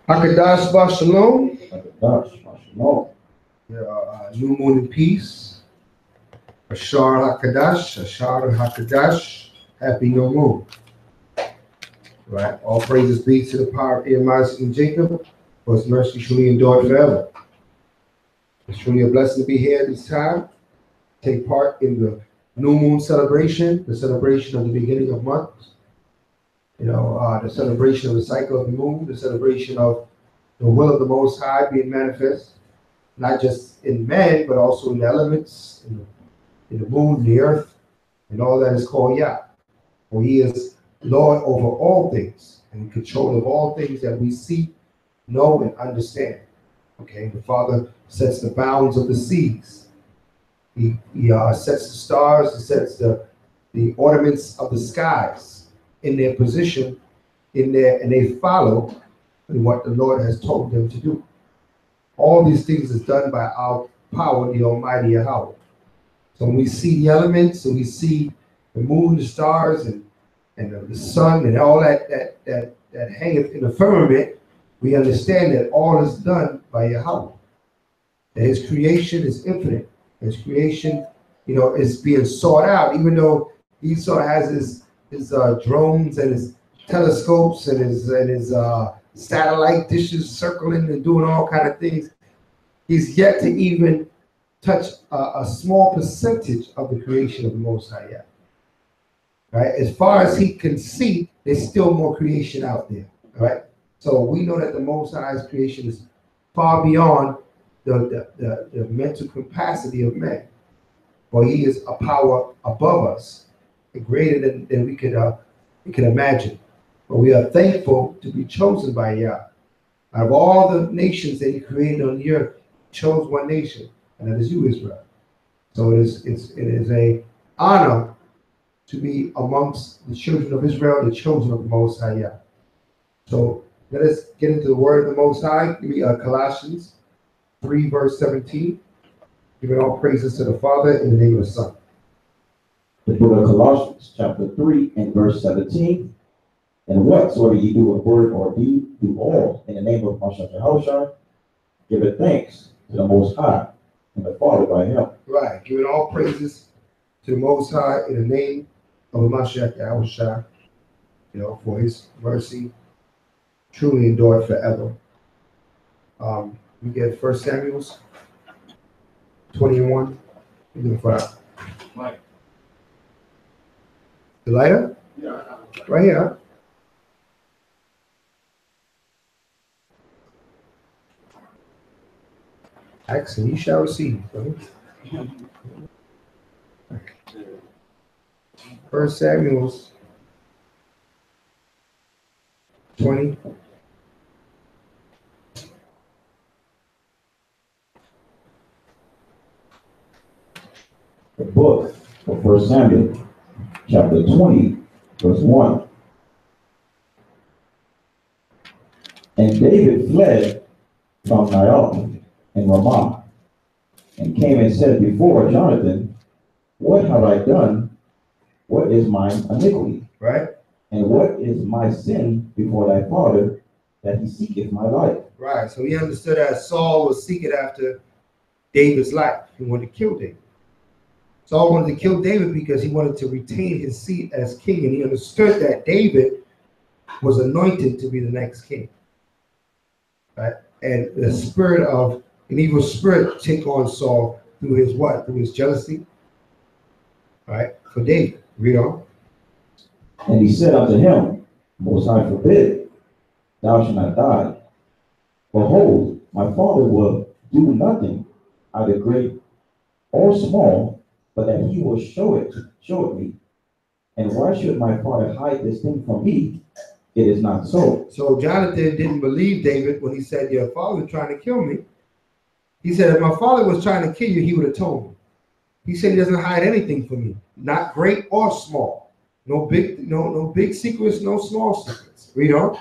Hakadash Ba Shalom. Hakadash Ba Shalom. New moon in peace. Ashar Hakadash, Ashar Hakadash. Happy new moon. Right. All praises be to the power of Ehemiah and Jacob, for his mercy truly endured forever. It's truly a blessing to be here at this time. Take part in the new moon celebration, the celebration of the beginning of months. The celebration of the cycle of the moon, the celebration of the will of the Most High being manifest, not just in man, but also in the elements, in the moon, the earth, and all that is called Yah. For he is Lord over all things, and in control of all things that we see, know, and understand. Okay, the Father sets the bounds of the seas. He sets the stars, he sets the ornaments of the skies in their position, and they follow in what the Lord has told them to do. All these things is done by our power, the Almighty Yahweh. So when we see the elements, and we see the moon, the stars, and the sun, and all that hangeth in the firmament, we understand that all is done by Yahweh. That his creation is infinite. His creation, is being sought out, even though Esau has his drones and his telescopes and his satellite dishes circling and doing all kind of things. He's yet to even touch a small percentage of the creation of the Most High Yah. Right? As far as he can see, there's still more creation out there. All right. So we know that the Most High's creation is far beyond the mental capacity of man. For he is a power above us, greater than we could imagine. But we are thankful to be chosen by Yah. Out of all the nations that he created on the earth, he chose one nation, and that is you, Israel. So it is a honor to be amongst the children of Israel, the chosen of the Most High Yah. So let us get into the word of the Most High. Give me Colossians 3, verse 17. Giving all praises to the Father in the name of the Son. The book of Colossians, chapter 3, and verse 17. And whatsoever ye do in word or deed, do all in the name of Mashiach Yahushua. Give it thanks to the Most High and the Father by him. Right. Giving all praises to the Most High in the name of Mashiach Yahushua, for his mercy truly endured forever. We get 1 Samuel 21. Mike. The lighter? Yeah. Right here. Ask and you shall receive. 1 Samuel 20. The book of 1 Samuel, chapter 20, verse 1. And David fled from Naioth and Ramah, and came and said before Jonathan, what have I done? What is mine iniquity? Right. And what is my sin before thy father, that he seeketh my life? Right. So he understood that Saul was seeking after David's life. He wanted to kill David. Saul wanted to kill David because he wanted to retain his seat as king, and he understood that David was anointed to be the next king. Right? And the spirit of an evil spirit took on Saul through his what? Through his jealousy. Right? For David. Read on. And he said unto him, Most High forbid, thou shalt not die. Behold, my father will do nothing, either great or small, but that he will show it me. And why should my father hide this thing from me? It is not so. So Jonathan didn't believe David when he said, your father was trying to kill me. He said, if my father was trying to kill you, he would have told me. He said he doesn't hide anything from me, not great or small. No big secrets, no small secrets. Read on.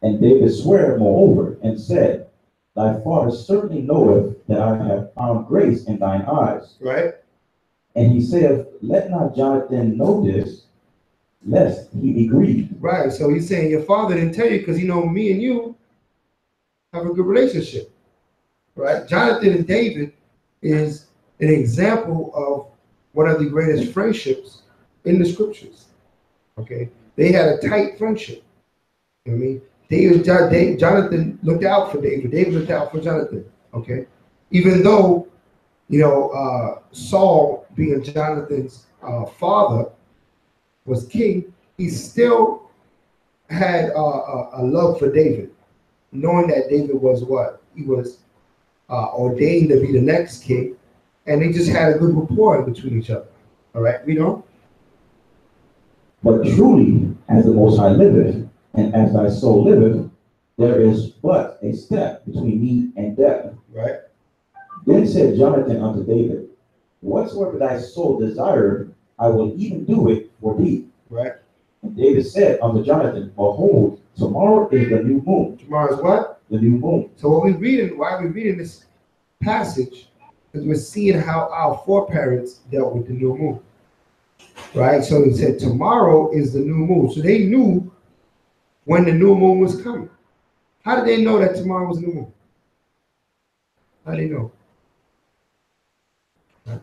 And David sware moreover, and said, thy father certainly knoweth that I have found grace in thine eyes. Right. And he saith, let not Jonathan know this, lest he be grieved. Right. So he's saying your father didn't tell you because he know me and you have a good relationship, right? Jonathan and David is an example of one of the greatest friendships in the scriptures. Okay, they had a tight friendship. You know what I mean, Jonathan looked out for David. David looked out for Jonathan. Okay, even though Saul, being Jonathan's father, was king, he still had a love for David, knowing that David was what? He was ordained to be the next king, and they just had a good rapport between each other. All right, we know. But truly, as the Most High liveth, and as thy soul liveth, there is but a step between me and death. Right. Then said Jonathan unto David, whatsoever thy soul desireth, I will even do it for thee. Right. And David said unto Jonathan, behold, tomorrow is the new moon. Tomorrow is what? The new moon. So why we're reading this passage, is we're seeing how our foreparents dealt with the new moon. Right? So he said, tomorrow is the new moon. So they knew when the new moon was coming. How did they know that tomorrow was the new moon? How did they know? Right?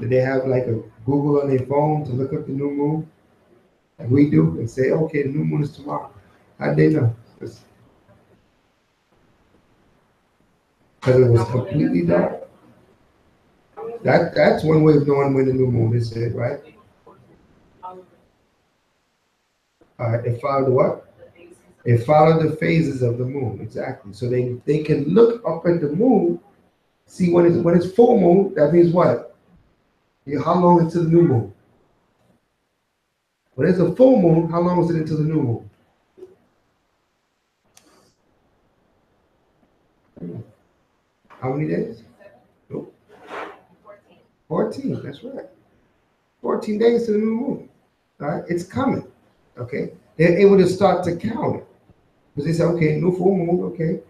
Did they have like a Google on their phone to look up the new moon? Like we do, and say, okay, the new moon is tomorrow. How did they know? Because it was completely dark. That's one way of knowing when the new moon is, right? All right, they followed the what? They followed the phases of the moon, exactly. So they can look up at the moon, see when it's full moon. That means what? How long into the new moon? When it's a full moon, how long is it into the new moon? How many days? Nope. 14, that's right. 14 days to the new moon. All right, it's coming. Okay, they're able to start to count it. Because they say, okay, new full moon, okay.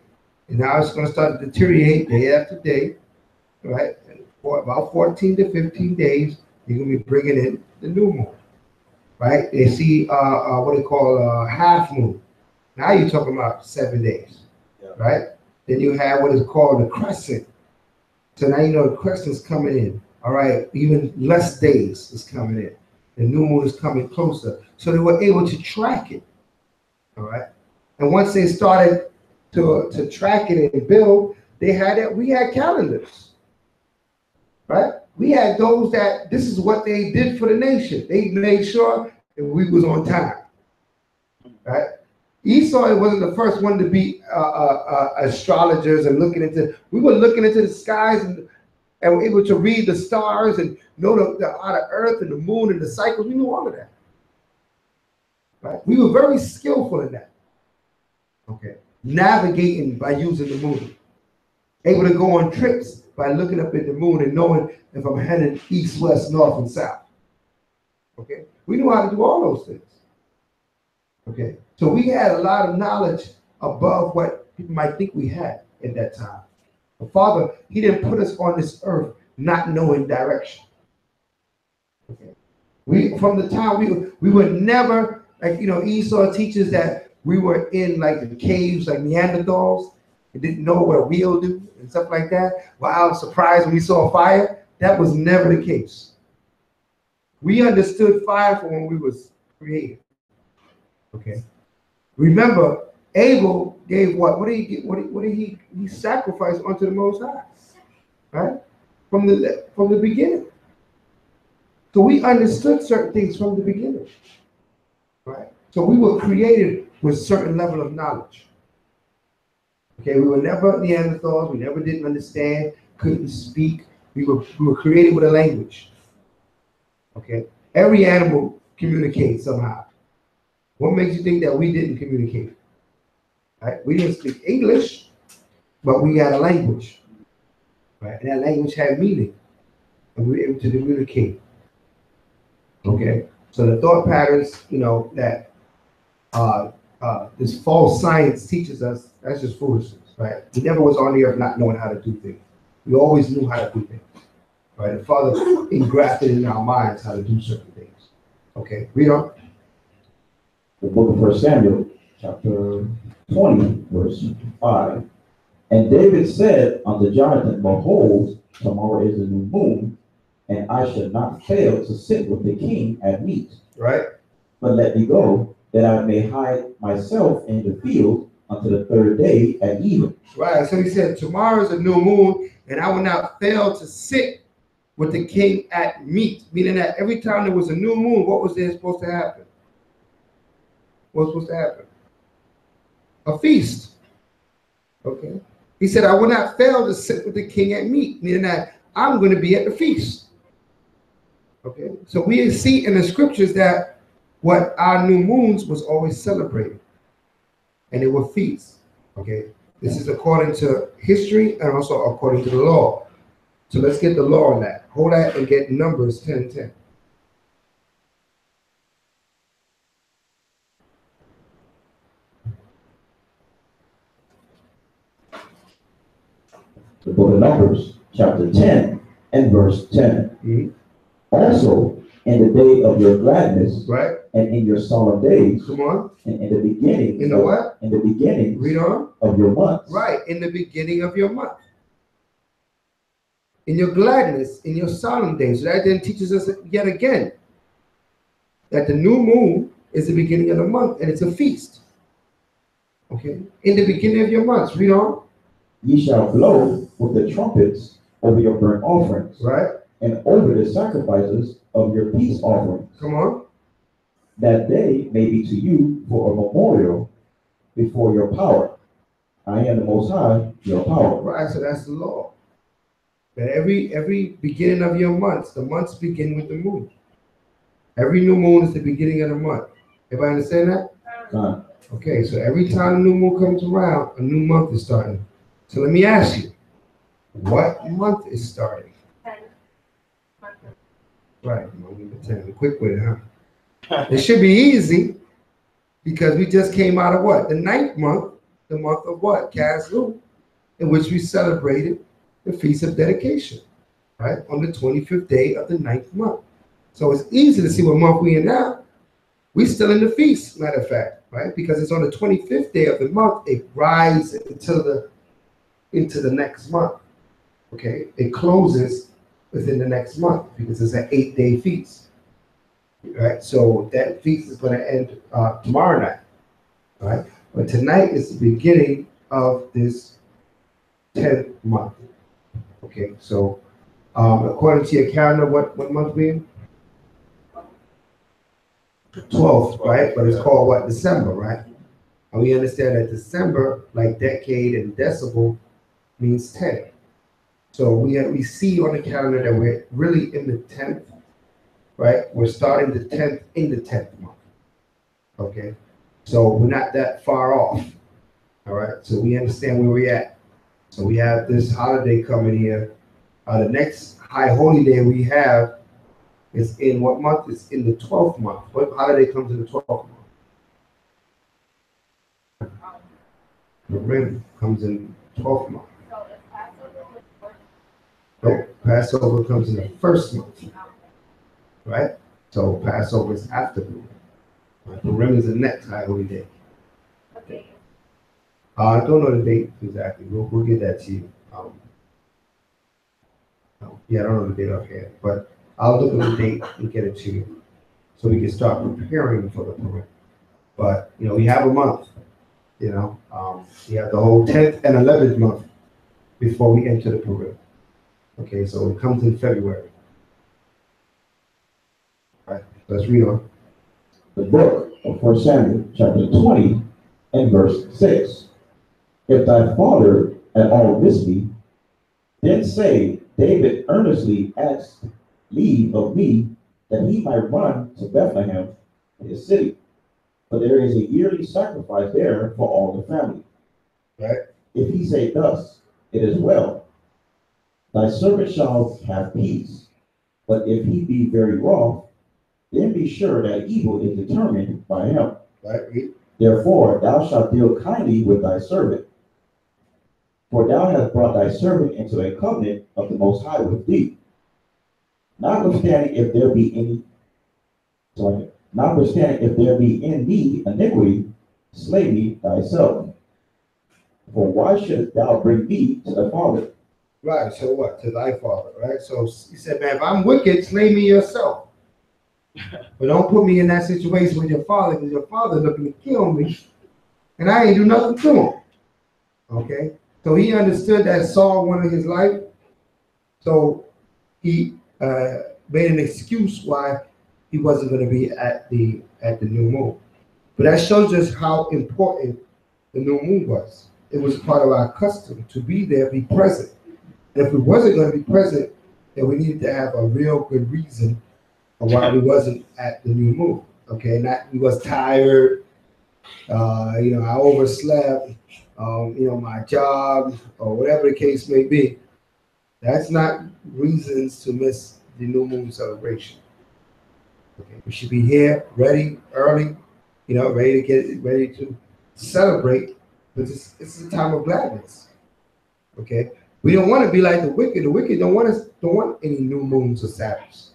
And now it's going to start to deteriorate day after day. Right? And for about 14 to 15 days, you're going to be bringing in the new moon. Right? They see what they call a half moon. Now you're talking about 7 days. Yeah. Right? Then you have what is called the crescent. So now you know the crescent's coming in. All right, even less days is coming in. The new moon is coming closer. So they were able to track it. All right. And once they started to track it and build, we had calendars. Right? We had those that this is what they did for the nation. They made sure that we was on time. Right? Esau wasn't the first one to be astrologers and we were looking into the skies and were able to read the stars and know the outer earth and the moon and the cycles. We knew all of that. Right? We were very skillful in that. Okay. Navigating by using the moon. Able to go on trips by looking up at the moon and knowing if I'm heading east, west, north, and south. Okay. We knew how to do all those things. Okay. So we had a lot of knowledge above what people might think we had at that time. The Father, he didn't put us on this earth not knowing direction. Okay. From the time we were never, like, Esau teaches that we were in like the caves, like Neanderthals, and didn't know what we'll do and stuff like that. Wow, surprised when we saw fire. That was never the case. We understood fire from when we was created. Okay. Remember, Abel gave what? What did he get? What did he sacrifice unto the Most High? Right? From the beginning. So we understood certain things from the beginning. Right? So we were created with a certain level of knowledge. Okay, we were never Neanderthals, we never didn't understand, couldn't speak. We were created with a language. Okay. Every animal communicates somehow. What makes you think that we didn't communicate? Right? We didn't speak English, but we had a language. Right? And that language had meaning. And we were able to communicate. Okay. So the thought patterns, that this false science teaches us, that's just foolishness, right? We never was on the earth not knowing how to do things. We always knew how to do things. Right? The Father engrafted in our minds how to do certain things. Okay, read on. The book of 1 Samuel, chapter 20, verse 5. And David said unto Jonathan, behold, tomorrow is the new moon, and I should not fail to sit with the king at meat. Right? But let me go, that I may hide myself in the field until the third day at even. Right. So he said, tomorrow is a new moon, and I will not fail to sit with the king at meat. Meaning that every time there was a new moon, what was there supposed to happen? What was supposed to happen? A feast. Okay. He said, I will not fail to sit with the king at meat, meaning that I'm going to be at the feast. Okay. So we see in the scriptures that what our new moons was always celebrated. And they were feasts. Okay. This is according to history and also according to the law. So let's get the law on that. Hold that and get Numbers 10:10. The book of Numbers, chapter 10 and verse 10. Mm-hmm. Also, in the day of your gladness, Right? and in your solemn days, Come on. and in the beginning, In the what? In the beginning, Read on. of your months. Right. In the beginning of your month. In your gladness, in your solemn days. So that then teaches us yet again that the new moon is the beginning of the month and it's a feast. Okay. In the beginning of your months. Read on. Ye shall blow with the trumpets over your burnt offerings, Right. and over the sacrifices of your peace offerings, Come on. that they may be to you for a memorial before your power. I am the Most High, your power. Right. So that's the law. That every beginning of your months, the months begin with the moon. Every new moon is the beginning of the month. Everybody understand that? Okay, so every time a new moon comes around, a new month is starting. So let me ask you, what month is starting? 10. Right, number 10. Quick with it, huh? It should be easy because we just came out of what? The 9th month, the month of what? Caslu, in which we celebrated the Feast of Dedication, right? On the 25th day of the 9th month. So it's easy to see what month we in now. We still in the feast, matter of fact, right? Because it's on the 25th day of the month, it rises into the next month. Okay, it closes within the next month because it's an 8-day feast. Right, so that feast is going to end tomorrow night. Right, but tonight is the beginning of this 10th month. Okay, so according to your calendar, what month we in? 12th, right? But it's called what? December, right? And we understand that December, like decade and decibel, means 10. So we see on the calendar that we're really in the 10th, right? We're starting the 10th in the 10th month. Okay, so we're not that far off. All right, so we understand where we're at. So we have this holiday coming here. The next high holy day we have is in what month? It's in the 12th month. What holiday comes in the 12th month? Purim comes in the 12th month. So if Passover was first, Nope, Passover comes in the 1st month, right? So Passover is after Purim. Purim is the next high holy day. okay, I don't know the date exactly. We'll get that to you. Yeah, I don't know the date offhand, but I'll look at the date and get it to you, so we can start preparing for the Purim. But we have a month. We have the whole 10th and 11th month before we enter the Purim. Okay, so it comes in February. All right, let's read on. The book of 1 Samuel, chapter 20 and verse 6. If thy father at all miss me, then say, David earnestly asked leave of me that he might run to Bethlehem, his city. For there is a yearly sacrifice there for all the family. Right. If he say thus, it is well. Thy servant shall have peace. But if he be very wroth, then be sure that evil is determined by him. Right. Read. Therefore thou shalt deal kindly with thy servant. For thou hast brought thy servant into a covenant of the Most High with thee. Notwithstanding, if there be in me iniquity, slay me thyself. For why should thou bring me to thy father? Right, so what? To thy father, right? So he said, man, if I'm wicked, slay me yourself. But don't put me in that situation with your father, because your father looking to kill me, and I ain't do nothing to him. Okay? So he understood that Saul wanted his life. So he made an excuse why he wasn't going to be at the new moon. But that shows us how important the new moon was. It was part of our custom to be there, be present. And if we wasn't going to be present, then we needed to have a real good reason of why we wasn't at the new moon. Okay, not we was tired. I overslept. My job or whatever the case may be. That's not reasons to miss the new moon celebration. Okay, we should be here, ready, early, ready to celebrate. But it's a time of gladness. Okay, we don't want to be like the wicked. The wicked don't want any new moons or Sabbaths.